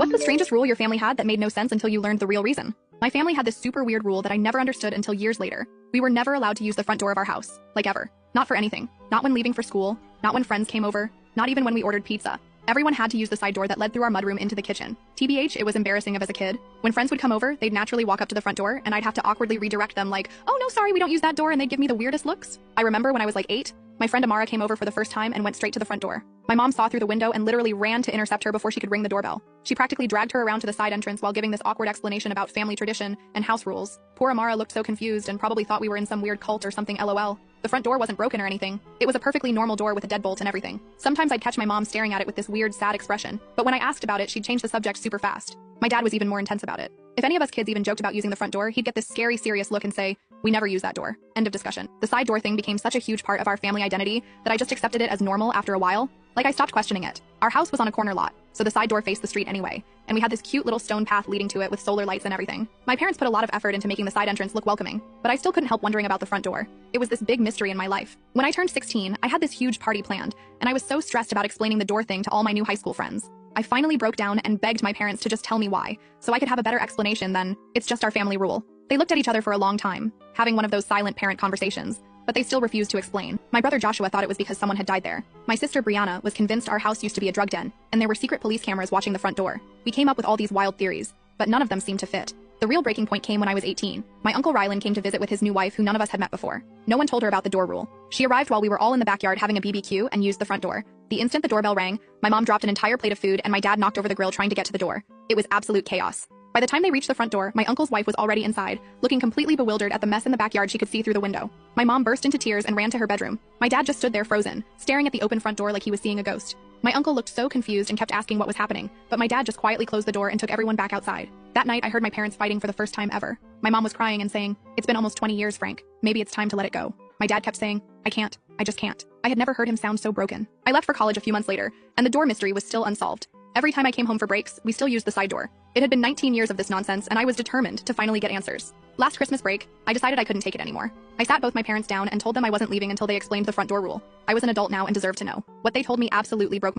What's the strangest rule your family had that made no sense until you learned the real reason? My family had this super weird rule that I never understood until years later. We were never allowed to use the front door of our house. Like ever. Not for anything. Not when leaving for school. Not when friends came over. Not even when we ordered pizza. Everyone had to use the side door that led through our mudroom into the kitchen. TBH, it was embarrassing as a kid. When friends would come over, they'd naturally walk up to the front door, and I'd have to awkwardly redirect them like, "Oh no, sorry, we don't use that door," and they'd give me the weirdest looks. I remember when I was like 8, my friend Amara came over for the first time and went straight to the front door. My mom saw through the window and literally ran to intercept her before she could ring the doorbell. She practically dragged her around to the side entrance while giving this awkward explanation about family tradition and house rules. Poor Amara looked so confused and probably thought we were in some weird cult or something, lol. The front door wasn't broken or anything. It was a perfectly normal door with a deadbolt and everything. Sometimes I'd catch my mom staring at it with this weird, sad expression, but when I asked about it, she'd change the subject super fast. My dad was even more intense about it. If any of us kids even joked about using the front door, he'd get this scary, serious look and say, "We never use that door." End of discussion. The side door thing became such a huge part of our family identity that I just accepted it as normal after a while. Like, I stopped questioning it. Our house was on a corner lot, so the side door faced the street anyway, and we had this cute little stone path leading to it with solar lights and everything. My parents put a lot of effort into making the side entrance look welcoming, but I still couldn't help wondering about the front door. It was this big mystery in my life. When I turned 16, I had this huge party planned, and I was so stressed about explaining the door thing to all my new high school friends. I finally broke down and begged my parents to just tell me why, so I could have a better explanation than, "It's just our family rule." They looked at each other for a long time, having one of those silent parent conversations, but they still refused to explain. My brother Joshua thought it was because someone had died there. My sister Brianna was convinced our house used to be a drug den, and there were secret police cameras watching the front door. We came up with all these wild theories, but none of them seemed to fit. The real breaking point came when I was 18. My uncle Rylan came to visit with his new wife who none of us had met before. No one told her about the door rule. She arrived while we were all in the backyard having a BBQ and used the front door. The instant the doorbell rang, my mom dropped an entire plate of food and my dad knocked over the grill trying to get to the door. It was absolute chaos. By the time they reached the front door, my uncle's wife was already inside, looking completely bewildered at the mess in the backyard she could see through the window. My mom burst into tears and ran to her bedroom. My dad just stood there frozen, staring at the open front door like he was seeing a ghost. My uncle looked so confused and kept asking what was happening, but my dad just quietly closed the door and took everyone back outside. That night, I heard my parents fighting for the first time ever. My mom was crying and saying, "It's been almost 20 years, Frank. Maybe it's time to let it go." My dad kept saying, "I can't. I just can't." I had never heard him sound so broken. I left for college a few months later, and the door mystery was still unsolved. Every time I came home for breaks, we still used the side door. It had been 19 years of this nonsense, and I was determined to finally get answers. Last Christmas break, I decided I couldn't take it anymore. I sat both my parents down and told them I wasn't leaving until they explained the front door rule. I was an adult now and deserved to know. What they told me absolutely broke